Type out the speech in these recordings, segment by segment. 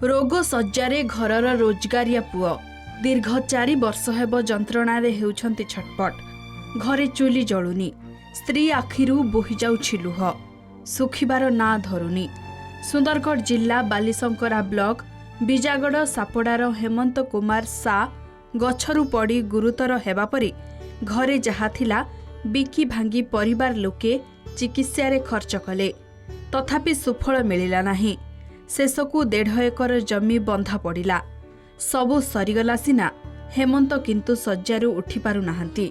रोग सज्जारे घरर रोजगारिया पुओ दीर्घ 4 वर्ष हेब जंत्रणारे हेउछंती छटपट। घरे चुली जळुनी, स्त्री आखिरु बोही जाउछि लुह, सुखिबार ना धरुनी। सुंदरगढ़ जिला बालीशंकरा ब्लॉक बिजागड़ सापड़ार हेमंत कुमार सा गछरु पड़ी गुरुतर हेबा परी घरे जहा थिला बिकी भांगी परिवार लोके चिकित्सारे खर्च कले, तथापि सुफल मिलिला नाही। शेषकु 1.5 एकर जमी बंधा पड़िला। सबु सरीगला सिना हेमंत किंतु सज्जारू उठी पारु नाहंती।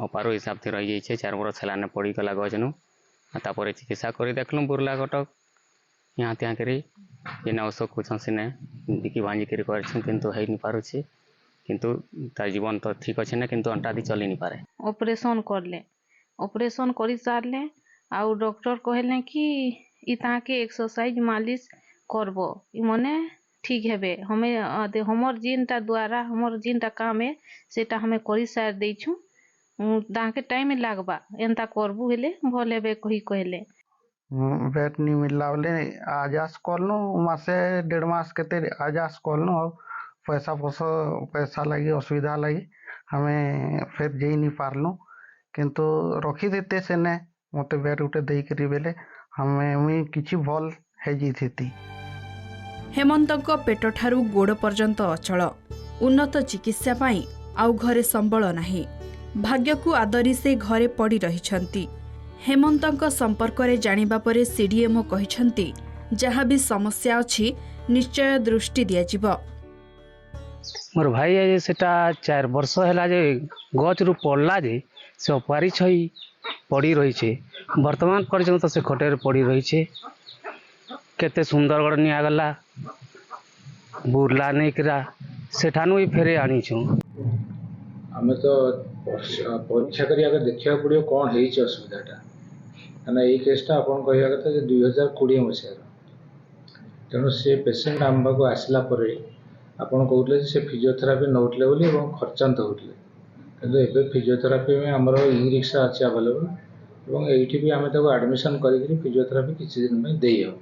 अपारो हिसाब से रही जाइए 4 वर्ष है पड़ी गला गजनु तापर चिकित्सा कर देखलु बुर्ला कटक यहाँ त्या करी जेने औषध कुछ सिने बिकी भांजी कर किंतु है नहीं पारुछि किंतु तार जीवन तो ठीक अच्छे ना किंतु अंटा दी चली नहीं पारे। ऑपरेशन करले, ऑपरेशन करी सारले आउ डॉक्टर कहले कि ई ताके एक्सरसाइज मालिश करबो ई मने ठीक हेबे। हमें हमर जिनटा द्वारा हमर जिनटा काम है सेटा हमें करी सार दैछु ताके टाइम लागबा एंता करबू हेले भल हेबे कही कहले। बेट नहीं मिलला बोले आजास करनु मासे 1.5 मास केते आजास करनु और पैसा लगी असुविधा लगी हमें फिर जाई नहीं पारलु किंतु रखी देते से ने मते बेट उठे देई करी बेले हमें मुई किछि भल हे जीथि। हेमंतक पेट ठारू गोड़ पर्यंत अचल, उन्नत चिकित्सा पाई आउ घरे संबल नाही। भाग्यकु आदरी से घरे पड़ी रहिछंती। हेमंतक संपर्क रे जानिबा परे सीडीएमओ कहिछंती जहाँ भी समस्या अछि निश्चय दृष्टि दिया जिवो। मोर भाई है सेटा 4 वर्ष है जे गच रु पड़ला जे से अपारी छई पड़ी रही छे वर्तमान पर्यंत से खटेर पड़ी रही छे। केते सुंदरगढ़ निया गला बुरला नहीं करा सेठानु ही फेरे आनी छु। हमें तो परीक्षा करी आगे देखिया पड़ियो कौन है असुविधाटा ना ये केसटा अपन कहया कथा जे 2020 मसीहार तेणु से पेसेंट आम पाक आसला परे आपन कहते से फिजियोथेरापी नौटले बोली एवं खर्चांत होटले किंतु एबे फिजियोथेरापी में हमर ई रिक्शा अछि अवेलेबल एवं एठी भी हमें ताको एडमिशन करी फिजियोथेरापी किछि दिन में देय हो।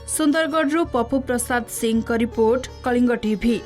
सुंदरगढ़ पप्पू प्रसाद सिंह का रिपोर्ट, कलिंग टीवी।